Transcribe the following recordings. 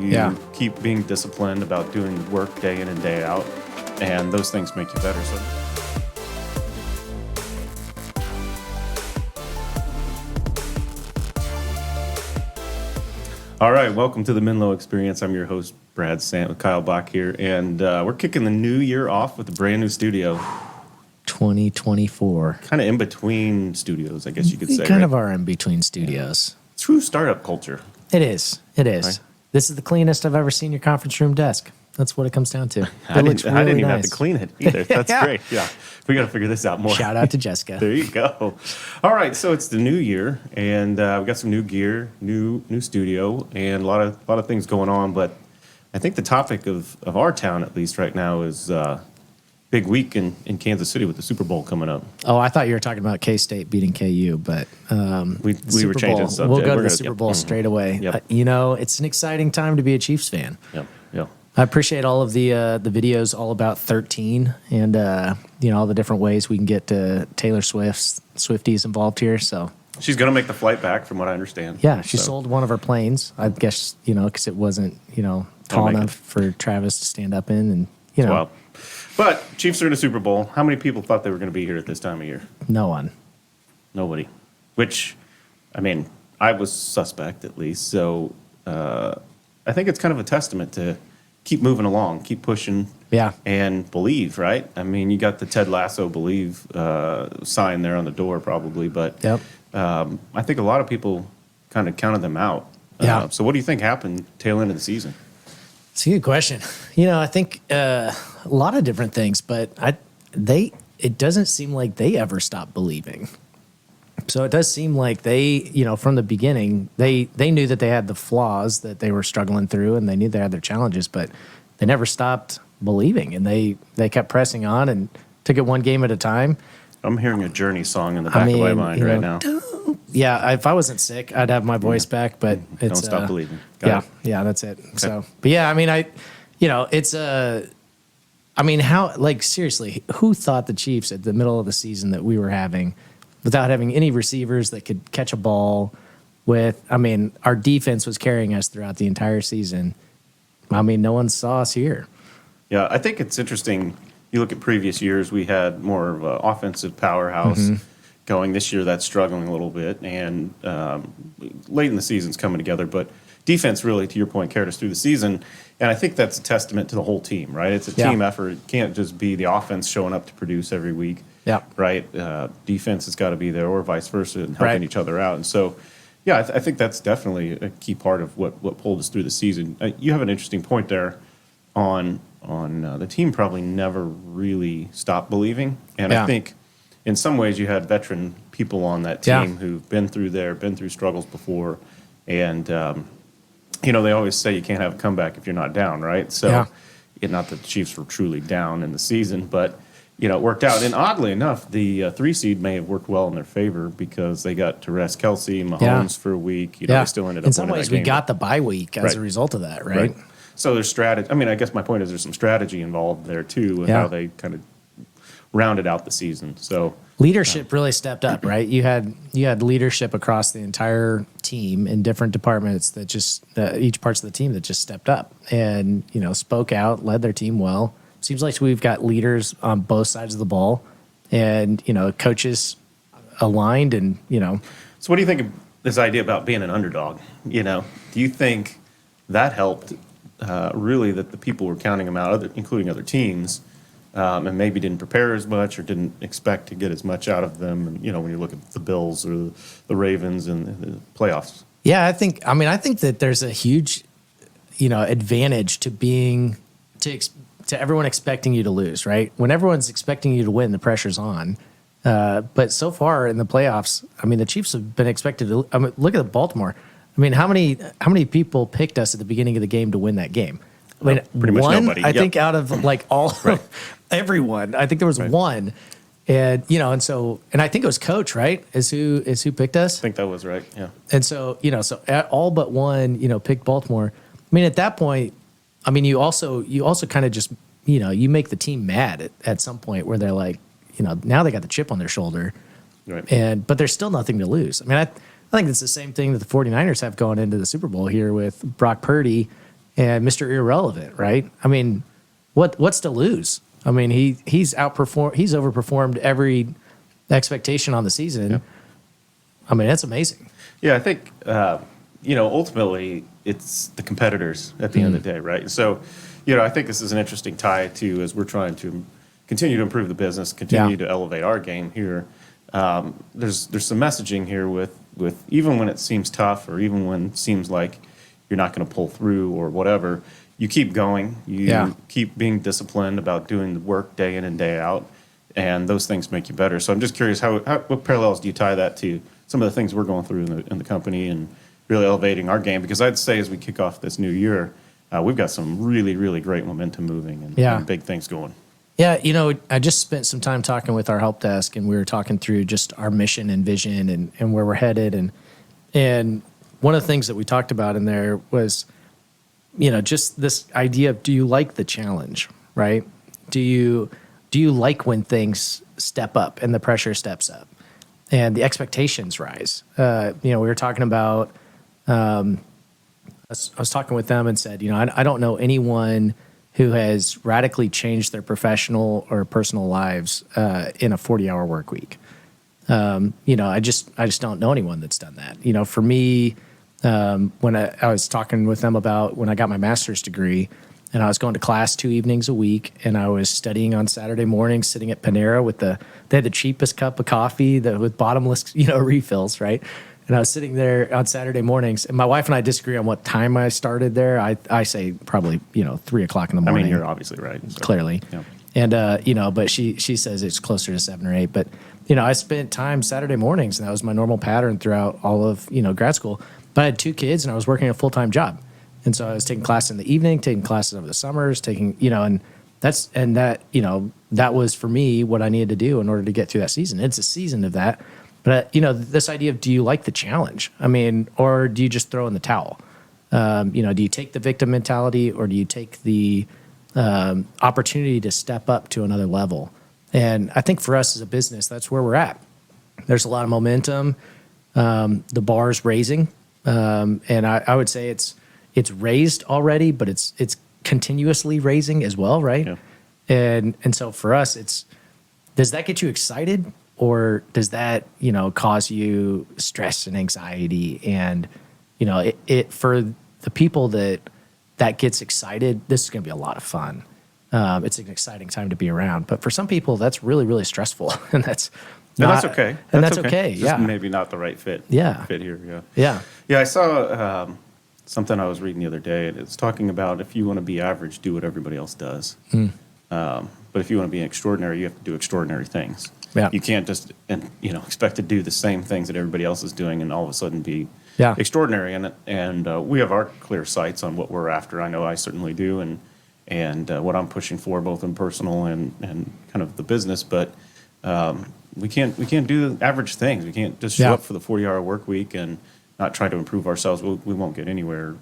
You keep being disciplined about doing work day in and day out, and those things make you better. So. All right, welcome to the Menlo Experience. I'm your host, Brad Sant, with Kyle Bach here, and we're kicking the new year off with a brand new studio. 2024. Kind of in between studios, I guess you could say. We kind of are in between studios. True startup culture. It is. It is. Right. This is the cleanest I've ever seen your conference room desk. That's what it comes down to. I didn't even have to clean it either. That's great. Yeah. We got to figure this out more. Shout out to Jessica. There you go. All right. So it's the new year, and we got some new gear, new studio, and a lot of things going on. But I think the topic of our town, at least right now, is big week in Kansas City with the Super Bowl coming up. Oh, I thought you were talking about K-State beating KU, but we were changing the subject. We'll go to the Super Bowl straight away. Yep. It's an exciting time to be a Chiefs fan. Yep. I appreciate all of the videos all about 13 and all the different ways we can get Taylor Swifties involved here. So she's going to make the flight back, from what I understand. Yeah, she sold one of her planes. I guess because it wasn't tall enough for Travis to stand up in, and Wow. But Chiefs are in a Super Bowl. How many people thought they were going to be here at this time of year? No one. Nobody. Which, I mean, I was suspect at least. So I think it's kind of a testament to keep moving along, keep pushing, and believe, right? I mean, you got the Ted Lasso believe sign there on the door probably, but I think a lot of people kind of counted them out. So what do you think happened tail end of the season? It's a good question. I think a lot of different things, but it doesn't seem like they ever stopped believing. So it does seem like they, from the beginning, they knew that they had the flaws that they were struggling through, and they knew they had their challenges, but they never stopped believing, and they kept pressing on and took it one game at a time. I'm hearing a Journey song in the back of my mind right now. Yeah, if I wasn't sick, I'd have my voice back, but it's... Don't stop believing. Yeah, that's it. Okay. So, but yeah, I mean, it's how, seriously, who thought the Chiefs at the middle of the season that we were having, without having any receivers that could catch a ball our defense was carrying us throughout the entire season. No one saw us here. Yeah, I think it's interesting. You look at previous years, we had more of an offensive powerhouse going. This year, that's struggling a little bit, and late in the season's coming together. But defense really, to your point, carried us through the season, and I think that's a testament to the whole team, right? It's a team effort. It can't just be the offense showing up to produce every week. Yeah. Right. Defense has got to be there, or vice versa, and helping each other out. And so, I think that's definitely a key part of what pulled us through the season. You have an interesting point there on the team probably never really stopped believing, and I think in some ways you had veteran people on that team who've been through struggles before, and they always say you can't have a comeback if you're not down, right? So, not that the Chiefs were truly down in the season, but it worked out. And oddly enough, the 3 seed may have worked well in their favor because they got to rest Kelsey, Mahomes for a week. They still ended up in some winning ways that game. We got the bye week as a result of that, right? So there's strategy. I guess my point is there's some strategy involved there too, and how they kind of rounded out the season. So leadership really stepped up, right? You had leadership across the entire team in different departments that just each parts of the team that just stepped up and spoke out, led their team well. Seems like we've got leaders on both sides of the ball, and coaches aligned, and So what do you think of this idea about being an underdog? Do you think that helped? Really, that the people were counting them out, including other teams, and maybe didn't prepare as much or didn't expect to get as much out of them. And when you look at the Bills or the Ravens and the playoffs. Yeah, I think that there's a huge, advantage to being to everyone expecting you to lose, right? When everyone's expecting you to win, the pressure's on. But so far in the playoffs, the Chiefs have been expected to. Look at Baltimore. How many people picked us at the beginning of the game to win that game? Pretty much nobody. I think out of all everyone, I think there was one, and and I think it was Coach, right? Is who picked us? I think that was right. Yeah. And so all but one, picked Baltimore. At that point, you also kind of just you make the team mad at some point where they're like, now they got the chip on their shoulder, right? But there's still nothing to lose. I think it's the same thing that the 49ers have going into the Super Bowl here with Brock Purdy and Mr. Irrelevant, right? I mean, what's to lose? I mean, he's overperformed every expectation on the season. Yeah. I mean, that's amazing. Yeah, I think ultimately it's the competitors at the end of the day, right? So, I think this is an interesting tie to as we're trying to continue to improve the business, continue to elevate our game here. There's some messaging here with even when it seems tough or even when it seems like you're not going to pull through or whatever, you keep going. You keep being disciplined about doing the work day in and day out, and those things make you better. So I'm just curious, what parallels do you tie that to some of the things we're going through in the company and really elevating our game? Because I'd say as we kick off this new year, we've got some really, really great momentum moving and big things going. Yeah, I just spent some time talking with our help desk, and we were talking through just our mission and vision and where we're headed. And one of the things that we talked about in there was, just this idea of, do you like the challenge, right? Do you like when things step up and the pressure steps up and the expectations rise? We were talking about, I was talking with them and said, I don't know anyone who has radically changed their professional or personal lives in a 40-hour work week. I just don't know anyone that's done that. For me, when I was talking with them about when I got my master's degree, and I was going to class 2 evenings a week, and I was studying on Saturday mornings, sitting at Panera they had the cheapest cup of coffee with bottomless, refills, right? And I was sitting there on Saturday mornings, and my wife and I disagree on what time I started there. I say probably 3 o'clock in the morning. I mean, you're obviously right. So. Clearly. Yeah. And, but she says it's closer to 7 or 8. But, I spent time Saturday mornings, and that was my normal pattern throughout all of, grad school. But I had 2 kids, and I was working a full-time job. And so I was taking classes in the evening, taking classes over the summers, and that was for me what I needed to do in order to get through that season. It's a season of that. But, this idea of, do you like the challenge? I mean, or do you just throw in the towel? Do you take the victim mentality, or do you take the opportunity to step up to another level? And I think for us as a business, that's where we're at. There's a lot of momentum. The bar's raising. And I would say it's raised already, but it's continuously raising as well, right? Yeah. And so for us, does that get you excited, or does that cause you stress and anxiety? And it for the people that gets excited, this is going to be a lot of fun. It's an exciting time to be around, but for some people, that's really, really stressful, and that's okay. And that's okay. Just yeah, maybe not the right fit. Yeah. Fit here. Yeah. Yeah. Yeah. I saw something I was reading the other day, and it's talking about if you want to be average, do what everybody else does. But if you want to be extraordinary, you have to do extraordinary things. Yeah. You can't just expect to do the same things that everybody else is doing and all of a sudden be extraordinary. And we have our clear sights on what we're after. I know I certainly do, and what I'm pushing for, both in personal and kind of the business. But we can't do the average things. We can't just show up for the 40-hour work week and not try to improve ourselves. We won't get anywhere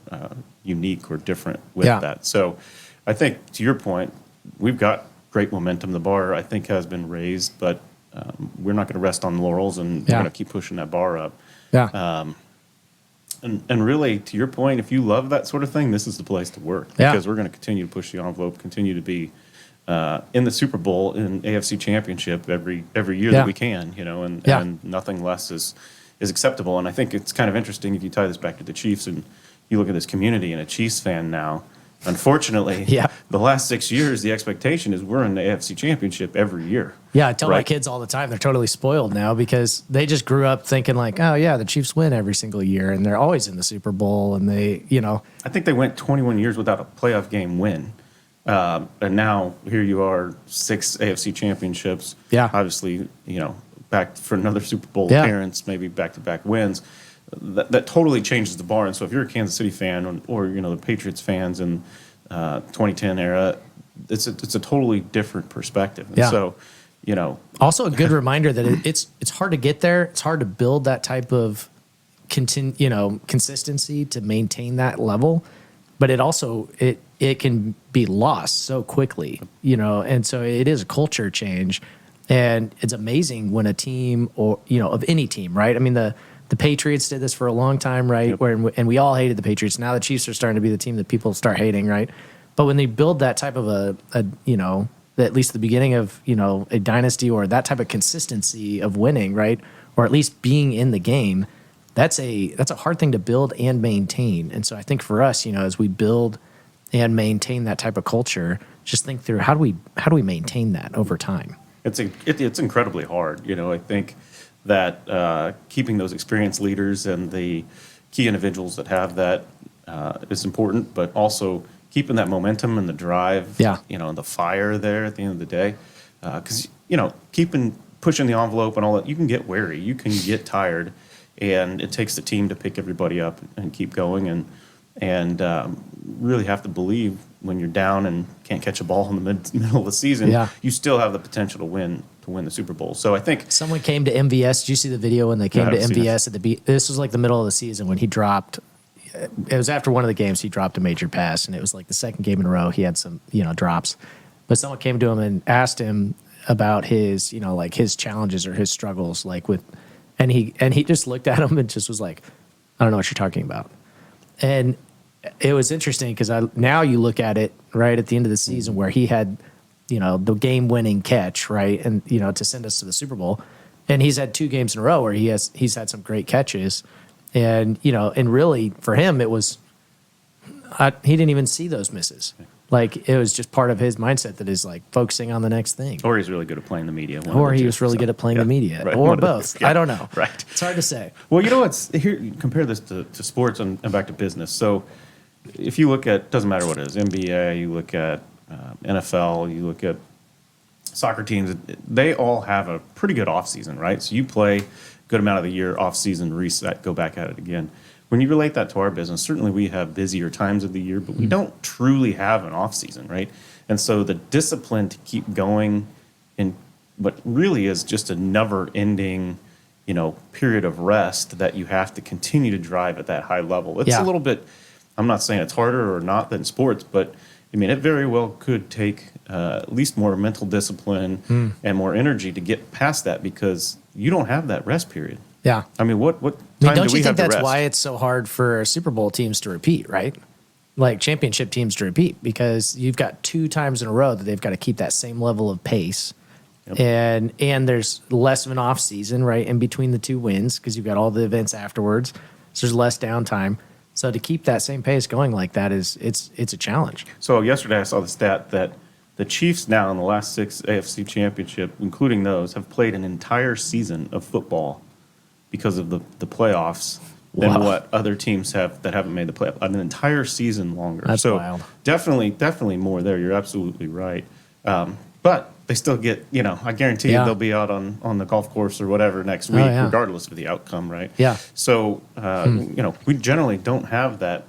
unique or different with that. So I think, to your point, we've got great momentum. The bar, I think, has been raised, but we're not going to rest on laurels, and we're going to keep pushing that bar up. Yeah. And really, to your point, if you love that sort of thing, this is the place to work, because we're going to continue to push the envelope, continue to be in the Super Bowl and AFC Championship every year that we can, and nothing less is acceptable. And I think it's kind of interesting if you tie this back to the Chiefs and you look at this community and a Chiefs fan now. Unfortunately, the last 6 years, the expectation is we're in the AFC Championship every year. Yeah, I tell my kids all the time, they're totally spoiled now because they just grew up thinking like, oh, yeah, the Chiefs win every single year, and they're always in the Super Bowl, and they. I think they went 21 years without a playoff game win. And now here you are, 6 AFC championships. Yeah. Obviously, back for another Super Bowl appearance, maybe back-to-back wins. That totally changes the bar. And so if you're a Kansas City fan or the Patriots fans in 2010 era, it's a totally different perspective. And so, also a good reminder that it's hard to get there. It's hard to build that type of consistency to maintain that level, but it also it can be lost so quickly, and so it is a culture change. And it's amazing when a team, or of any team, right? I mean, the The Patriots did this for a long time, right? Yep. And we all hated the Patriots. Now the Chiefs are starting to be the team that people start hating, right? But when they build that type of at least the beginning of, a dynasty or that type of consistency of winning, right? Or at least being in the game, that's a hard thing to build and maintain. And so I think for us, as we build and maintain that type of culture, just think through how do we maintain that over time? It's incredibly hard. I think that keeping those experienced leaders and the key individuals that have that is important, but also keeping that momentum and the drive, and the fire there at the end of the day. Because, pushing the envelope and all that, you can get wary, you can get tired, and it takes the team to pick everybody up and keep going and really have to believe when you're down and can't catch a ball in the middle of the season, you still have the potential to win the Super Bowl. So I think someone came to MVS. Did you see the video when they came to MVS at this was like the middle of the season when he dropped. It was after one of the games he dropped a major pass, and it was like the second game in a row he had some drops. But someone came to him and asked him about his like his challenges or his struggles and he just looked at him and just was like, I don't know what you're talking about. And it was interesting because now you look at it right at the end of the season where he had the game-winning catch, right, and to send us to the Super Bowl, and he's had 2 games in a row where he's had some great catches, and and really for him it was he didn't even see those misses. Like it was just part of his mindset that is like focusing on the next thing. Or he's really good at playing the media. Or he was really good at playing the media. Right. Or both. I don't know. Right. It's hard to say. Well, here, compare this to sports and back to business. So if you look at, doesn't matter what it is, NBA, you look at NFL, you look at soccer teams, they all have a pretty good offseason, right? So you play a good amount of the year, offseason, reset, go back at it again. When you relate that to our business, certainly we have busier times of the year, but we don't truly have an off season, right? And so the discipline to keep going in what really is just a never-ending, period of rest that you have to continue to drive at that high level. It's a little bit, I'm not saying it's harder or not than sports, but it very well could take at least more mental discipline and more energy to get past that because you don't have that rest period. Yeah. What time don't do we you think have to that's rest? why it's so hard for Super Bowl teams to repeat, right? Like championship teams to repeat because you've got 2 times in a row that they've got to keep that same level of pace. Yep. And there's less of an off season, right, in between the 2 wins because you've got all the events afterwards. So there's less downtime. So to keep that same pace going like that it's a challenge. So yesterday I saw the stat that the Chiefs now in the last 6 AFC championship, including those, have played an entire season of football because of the playoffs than what other teams have that haven't made the playoff. An entire season longer. That's so wild. Definitely more there. You're absolutely right. But they still get, I guarantee you they'll be out on the golf course or whatever next week, regardless of the outcome, right? Yeah. So, we generally don't have that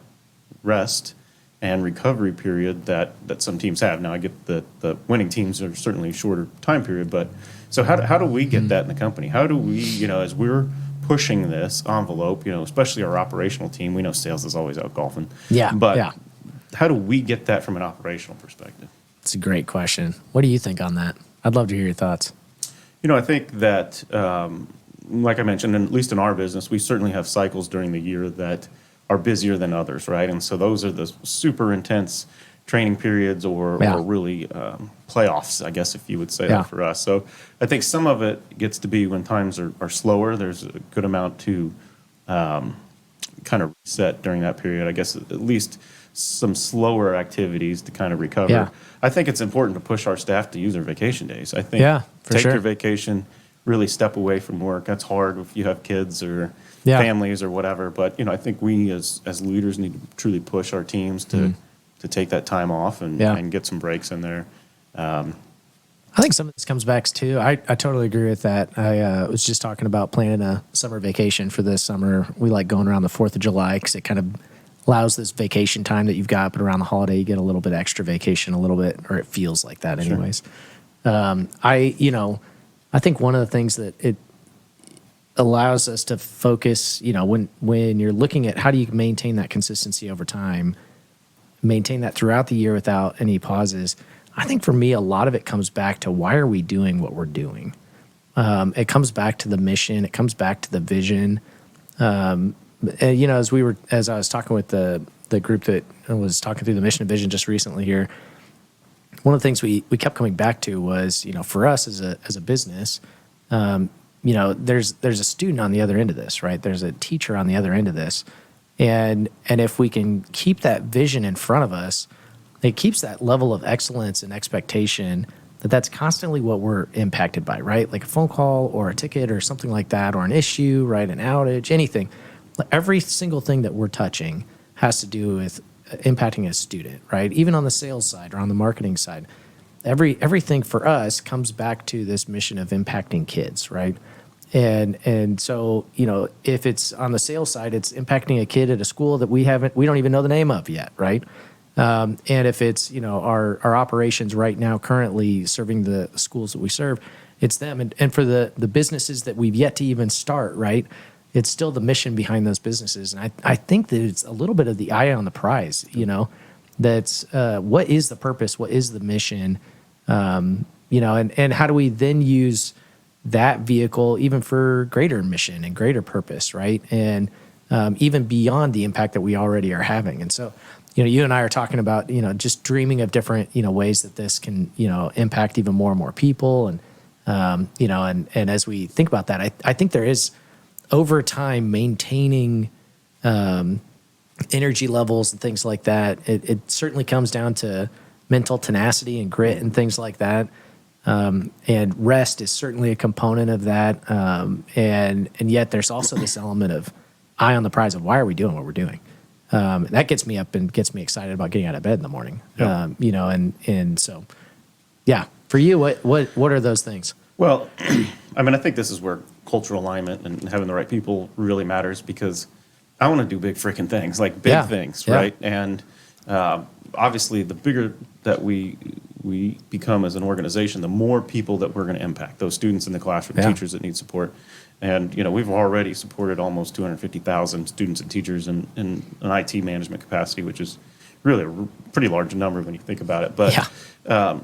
rest and recovery period that some teams have. Now, I get the winning teams are certainly a shorter time period, but so how do we get that in the company? How do we, as we're pushing this envelope, especially our operational team, we know sales is always out golfing. Yeah. But how do we get that from an operational perspective? It's a great question. What do you think on that? I'd love to hear your thoughts. I think that, like I mentioned, at least in our business, we certainly have cycles during the year that are busier than others, right? And so those are the super intense training periods or really playoffs, I guess, if you would say that for us. So I think some of it gets to be when times are slower. There's a good amount to kind of reset during that period. I guess at least some slower activities to kind of recover. Yeah. I think it's important to push our staff to use their vacation days. I think take your vacation, really step away from work. That's hard if you have kids or families or whatever. But, I think we as leaders need to truly push our teams to take that time off and get some breaks in there. I think some of this comes back too. I totally agree with that. I was just talking about planning a summer vacation for this summer. We like going around the 4th of July because it kind of allows this vacation time that you've got, but around the holiday you get a little bit extra vacation, a little bit, or it feels like that anyways. I think one of the things that it allows us to focus, when you're looking at how do you maintain that consistency over time, maintain that throughout the year without any pauses. I think for me, a lot of it comes back to why are we doing what we're doing? It comes back to the mission. It comes back to the vision. As I was talking with the group that was talking through the mission and vision just recently here, one of the things we kept coming back to was, for us as a business, there's a student on the other end of this, right? There's a teacher on the other end of this. And if we can keep that vision in front of us, it keeps that level of excellence and expectation that's constantly what we're impacted by, right? Like a phone call or a ticket or something like that, or an issue, right? An outage, anything. Every single thing that we're touching has to do with impacting a student, right? Even on the sales side or on the marketing side, everything for us comes back to this mission of impacting kids, right? And so, if it's on the sales side, it's impacting a kid at a school that we don't even know the name of yet, right? And if it's, our operations right now currently serving the schools that we serve, it's them. And for the businesses that we've yet to even start, right, it's still the mission behind those businesses. And I think that it's a little bit of the eye on the prize, that's what is the purpose? What is the mission? And how do we then use that vehicle even for greater mission and greater purpose, right? And even beyond the impact that we already are having. And so, you and I are talking about, just dreaming of different, ways that this can, impact even more and more people. And, and as we think about that, I think there is over time maintaining energy levels and things like that. It certainly comes down to mental tenacity and grit and things like that. And rest is certainly a component of that. And yet there's also this element of eye on the prize of why are we doing what we're doing? That gets me up and gets me excited about getting out of bed in the morning. Yep. And so, yeah, for you, what are those things? Well, I think this is where cultural alignment and having the right people really matters, because I want to do big freaking things, like big things, right? And obviously, the bigger that we become as an organization, the more people that we're going to impact, those students in the classroom, teachers that need support. And, we've already supported almost 250,000 students and teachers in an IT management capacity, which is really a pretty large number when you think about it. But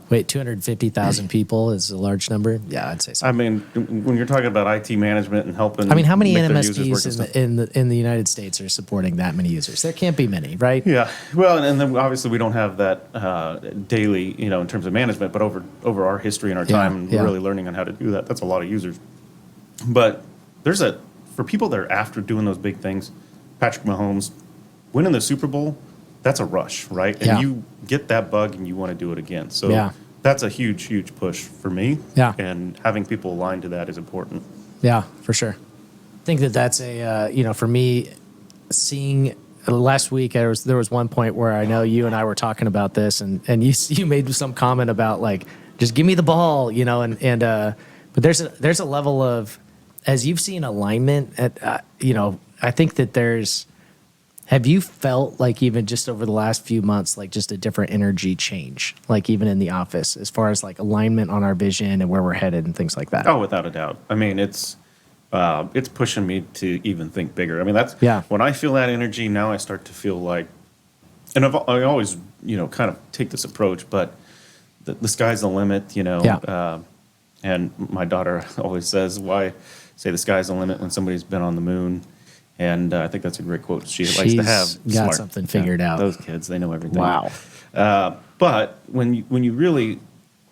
wait, 250,000 people is a large number? Yeah, I'd say so. When you're talking about IT management and helping, how many NMSPs in the United States are supporting that many users? There can't be many, right? Yeah. Well, and then obviously we don't have that daily, in terms of management, but over our history and our time, and really learning on how to do that, that's a lot of users. But for people that are after doing those big things, Patrick Mahomes winning the Super Bowl, that's a rush, right? And you get that bug and you want to do it again. So that's a huge, huge push for me. Yeah. And having people aligned to that is important. Yeah, for sure. I think that's for me, seeing last week, there was one point where I know you and I were talking about this, and you made some comment about like, just give me the ball, but there's a level of, as you've seen alignment at, I think that have you felt like even just over the last few months, like just a different energy change, like even in the office, as far as like alignment on our vision and where we're headed and things like that? Oh, without a doubt. It's pushing me to even think bigger. That's when I feel that energy, now I start to feel like, and I always, kind of take this approach, but the sky's the limit, and my daughter always says, why say the sky's the limit when somebody's been on the moon? And I think that's a great quote. She's likes to have got something figured out. Those kids, they know everything. Wow. But when you really,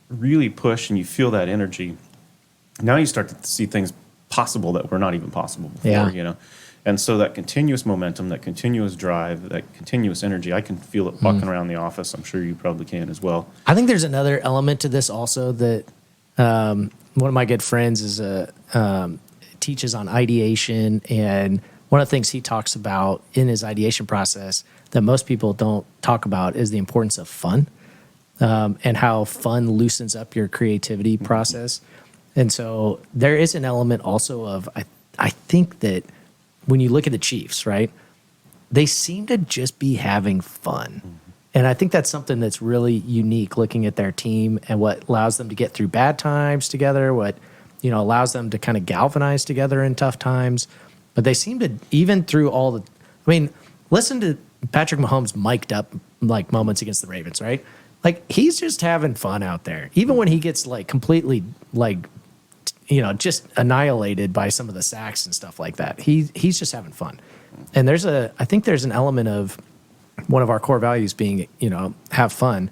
really push and you feel that energy, now you start to see things possible that were not even possible before, And so that continuous momentum, that continuous drive, that continuous energy, I can feel it bucking around the office. I'm sure you probably can as well. I think there's another element to this also that one of my good friends teaches on ideation, and one of the things he talks about in his ideation process that most people don't talk about is the importance of fun, and how fun loosens up your creativity process. And so there is an element also of, I think that when you look at the Chiefs, right, they seem to just be having fun. And I think that's something that's really unique looking at their team and what allows them to get through bad times together, what allows them to kind of galvanize together in tough times. But they seem to, even through all the, listen to Patrick Mahomes mic'd up like moments against the Ravens, right? Like he's just having fun out there. Even when he gets like completely like just annihilated by some of the sacks and stuff like that. He's just having fun. And I think there's an element of one of our core values being, have fun.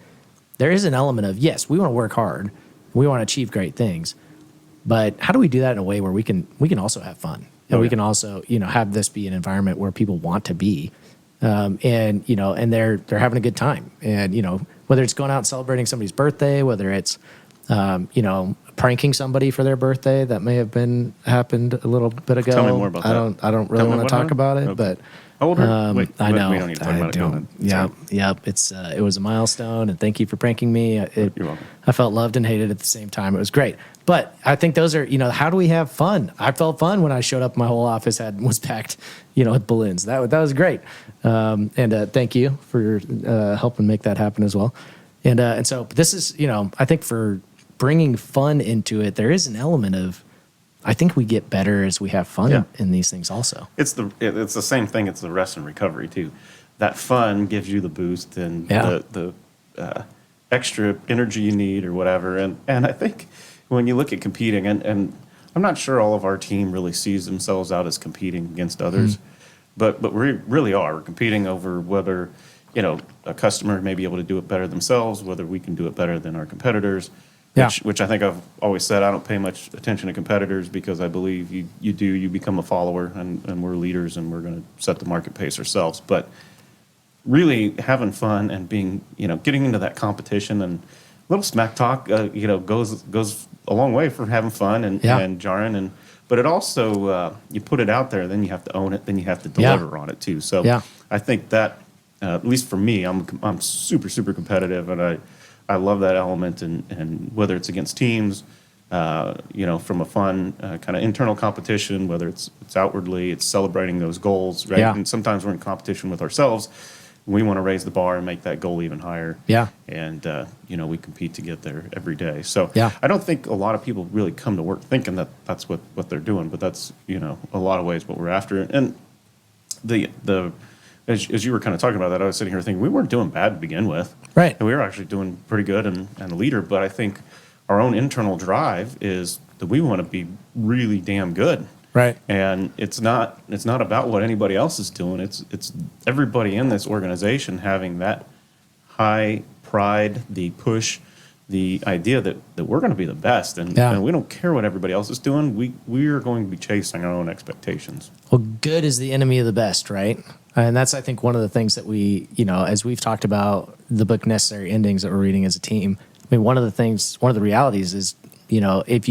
There is an element of, yes, we want to work hard. We want to achieve great things. But how do we do that in a way where we can also have fun? And we can also, have this be an environment where people want to be. And they're having a good time. And, whether it's going out and celebrating somebody's birthday, whether it's, pranking somebody for their birthday that may have happened a little bit ago. Tell me more about that. I don't really want to talk about it, but how old are you? Wait, I know. We don't need to talk about it. Yep. It was a milestone, and thank you for pranking me. You're welcome. I felt loved and hated at the same time. It was great. But I think those are, how do we have fun? I felt fun when I showed up. My whole office was packed, with balloons. That was great. And thank you for helping make that happen as well. And so this is, I think for bringing fun into it, there is an element of, I think we get better as we have fun in these things also. It's the same thing. It's the rest and recovery too. That fun gives you the boost and the extra energy you need or whatever. And I think when you look at competing, and I'm not sure all of our team really sees themselves out as competing against others, but we really are. We're competing over whether, a customer may be able to do it better themselves, whether we can do it better than our competitors. Which I think I've always said, I don't pay much attention to competitors because I believe you become a follower and we're leaders and we're going to set the market pace ourselves. But really having fun and being, getting into that competition and a little smack talk, goes a long way for having fun and jarring. But it also, you put it out there, then you have to own it, then you have to deliver on it too. So I think that, at least for me, I'm super, super competitive, and I love that element, and whether it's against teams, from a fun kind of internal competition, whether it's outwardly, it's celebrating those goals, right? Yeah. And sometimes we're in competition with ourselves. We want to raise the bar and make that goal even higher. Yeah. And, we compete to get there every day. So Yeah. I don't think a lot of people really come to work thinking that that's what they're doing, but that's, a lot of ways what we're after. And as you were kind of talking about that, I was sitting here thinking we weren't doing bad to begin with. Right. And we were actually doing pretty good and a leader. But I think our own internal drive is that we want to be really damn good. Right. And it's not about what anybody else is doing. It's everybody in this organization having that high pride, the push, the idea that we're going to be the best. And we don't care what everybody else is doing. We are going to be chasing our own expectations. Well, good is the enemy of the best, right? And that's, I think, one of the things that we, as we've talked about the book Necessary Endings that we're reading as a team, I mean, one of the realities is, if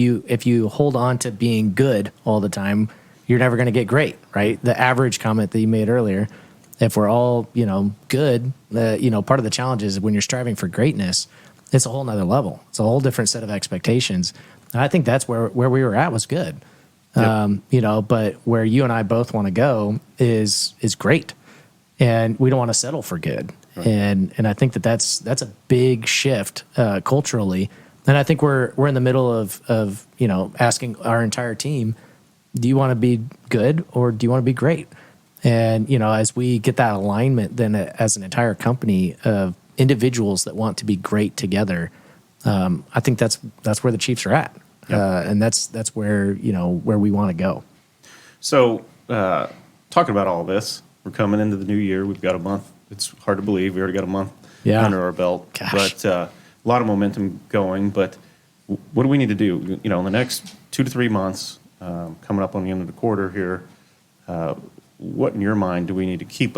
you hold on to being good all the time, you're never going to get great, right? The average comment that you made earlier, if we're all, good, part of the challenge is when you're striving for greatness, it's a whole nother level. It's a whole different set of expectations. And I think that's where we were at was good. Yep. But where you and I both want to go is great, and we don't want to settle for good. Right. And I think that's a big shift culturally. And I think we're in the middle of asking our entire team, do you want to be good or do you want to be great? And as we get that alignment, then as an entire company of individuals that want to be great together, I think that's where the Chiefs are at. Yep. And that's where where we want to go. So, talking about all this, we're coming into the new year. We've got a month. It's hard to believe we already got a month under our belt. Gosh. But a lot of momentum going. But what do we need to do? In the next 2 to 3 months, coming up on the end of the quarter here, what in your mind do we need to keep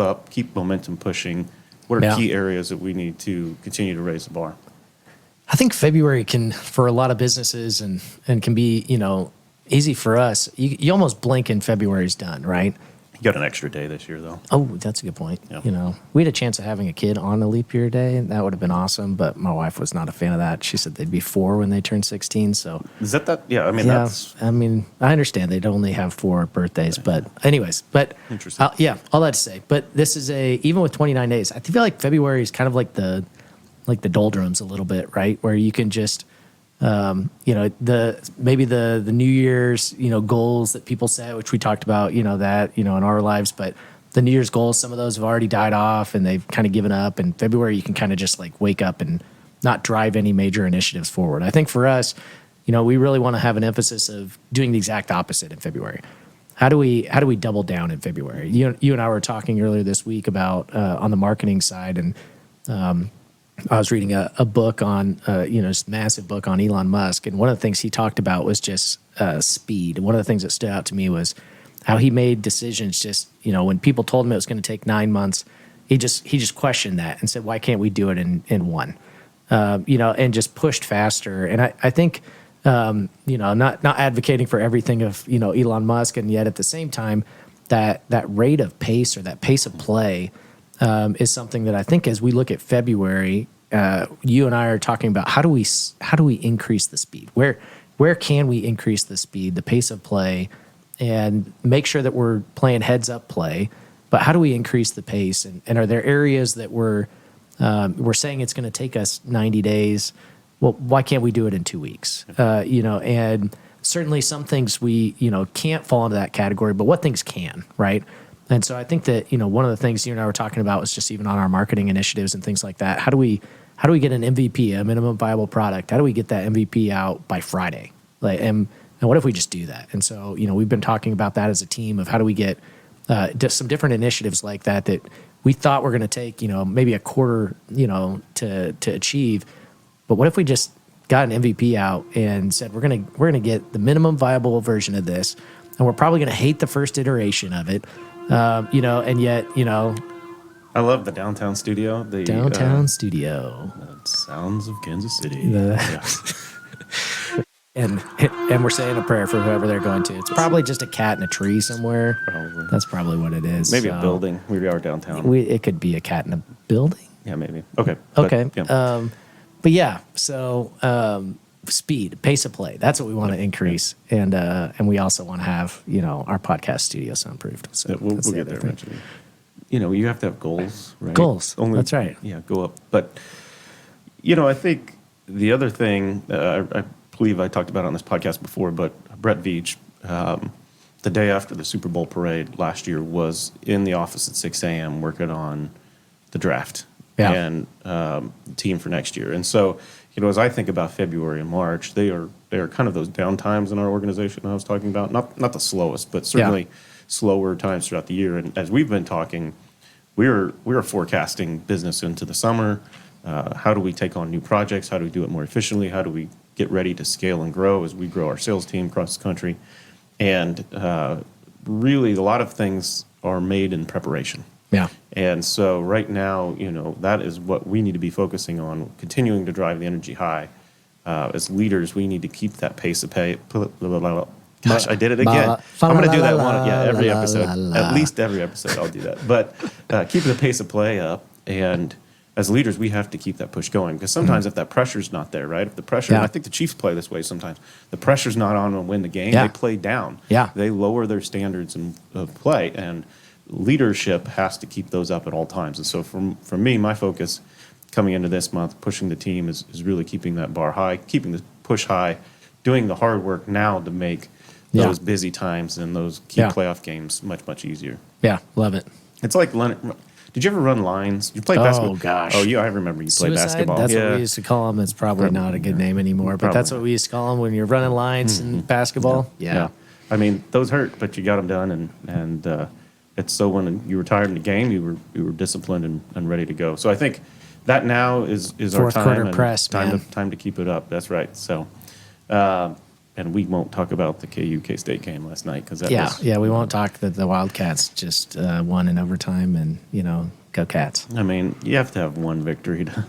momentum pushing? What are key areas that we need to continue to raise the bar? I think February can, for a lot of businesses, and can be, easy for us. You almost blink and February's done, right? You got an extra day this year, though. Oh, that's a good point. Yep. We had a chance of having a kid on a leap year day, and that would have been awesome. But my wife was not a fan of that. She said they'd be 4 when they turn 16. So is that? Yeah. I mean, that's. I mean, I understand they'd only have 4 birthdays, but anyways, interesting. All that to say. But this is even with 29 days, I feel like February is kind of like the doldrums a little bit, right? Where you can just, maybe the New Year's, goals that people set, which we talked about, in our lives, but the New Year's goals, some of those have already died off and they've kind of given up. And February, you can kind of just wake up and not drive any major initiatives forward. I think for us, we really want to have an emphasis of doing the exact opposite in February. How do we double down in February? You and I were talking earlier this week about on the marketing side, and I was reading a book on this massive book on Elon Musk, and one of the things he talked about was just speed. One of the things that stood out to me was how he made decisions. Just when people told him it was going to take 9 months, he just questioned that and said, "Why can't we do it in one?" And just pushed faster. And I think. Not advocating for everything of Elon Musk, and yet at the same time, that rate of pace or that pace of play is something that I think as we look at February, you and I are talking about how do we increase the speed? Where can we increase the speed, the pace of play, and make sure that we're playing heads up play? But how do we increase the pace? And are there areas that we're saying it's going to take us 90 days? Well, why can't we do it in 2 weeks? And certainly some things we, can't fall into that category, but what things can, right? And so I think that, one of the things you and I were talking about was just even on our marketing initiatives and things like that. How do we get an MVP, a minimum viable product? How do we get that MVP out by Friday? And what if we just do that? And so, we've been talking about that as a team of how do we get some different initiatives like that we thought were going to take, maybe a quarter, to achieve. But what if we just got an MVP out and said we're gonna get the minimum viable version of this, and we're probably gonna hate the first iteration of it, and yet I love the downtown studio. The downtown studio. Sounds of Kansas City. And we're saying a prayer for whoever they're going to. It's probably just a cat in a tree somewhere. Probably. That's probably what it is. Maybe a building. We are downtown. It could be a cat in a building. Yeah, maybe. Okay. Okay. But, yeah. But yeah, so speed, pace of play. That's what we want to increase, and we also want to have our podcast studio soundproofed. So we'll get there eventually. You have to have goals, right? Goals. That's right. Yeah, go up. But I think the other thing I believe I talked about on this podcast before, but Brett Veach, the day after the Super Bowl parade last year, was in the office at 6 a.m. working on the draft. Yeah. And the team for next year. And so, as I think about February and March, they are kind of those down times in our organization I was talking about. Not the slowest, but certainly slower times throughout the year. And as we've been talking, we're forecasting business into the summer. How do we take on new projects? How do we do it more efficiently? How do we get ready to scale and grow as we grow our sales team across the country? And really, a lot of things are made in preparation. Yeah. And so right now, that is what we need to be focusing on, continuing to drive the energy high. As leaders, we need to keep that pace of pay. Gosh, I did it again. I'm going to do that one. Yeah, every episode. At least every episode I'll do that. But keep the pace of play up. And as leaders, we have to keep that push going. Because sometimes if that pressure's not there, right? If the pressure, and I think the Chiefs play this way sometimes, the pressure's not on to win the game, they play down. Yeah. They lower their standards of play. And leadership has to keep those up at all times. And so for me, my focus coming into this month, pushing the team is really keeping that bar high, keeping the push high, doing the hard work now to make those busy times and those key playoff games much, much easier. Yeah, love it. It's like Leonard. Did you ever run lines? You played basketball? Oh, gosh. Oh, I remember you played basketball. That's what we used to call them. It's probably not a good name anymore, but that's what we used to call them when you're running lines in basketball. Yeah. I mean, those hurt, but you got them done, and it's so when you were tired in the game, you were disciplined and ready to go. So I think that now is our Fourth time quarter and press, time to keep it up. That's right. So, and we won't talk about the K-State game last night because we won't talk that the Wildcats just won in overtime and go Cats. I mean, you have to have one victory to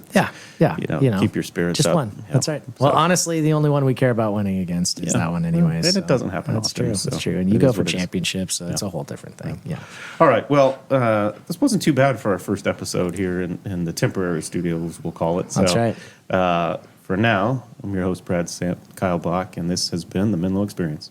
keep your spirits just up. one. Yeah. That's right. Well, honestly, the only one we care about winning against is that one, anyways. And it doesn't happen That's often. true. So That's true. And you go for championships, so it's a whole different thing. Yeah. All right. Well, this wasn't too bad for our first episode here in the temporary studios, we'll call it. So, that's right. For now, I'm your host, Kyle Block, and this has been the Menlo Experience.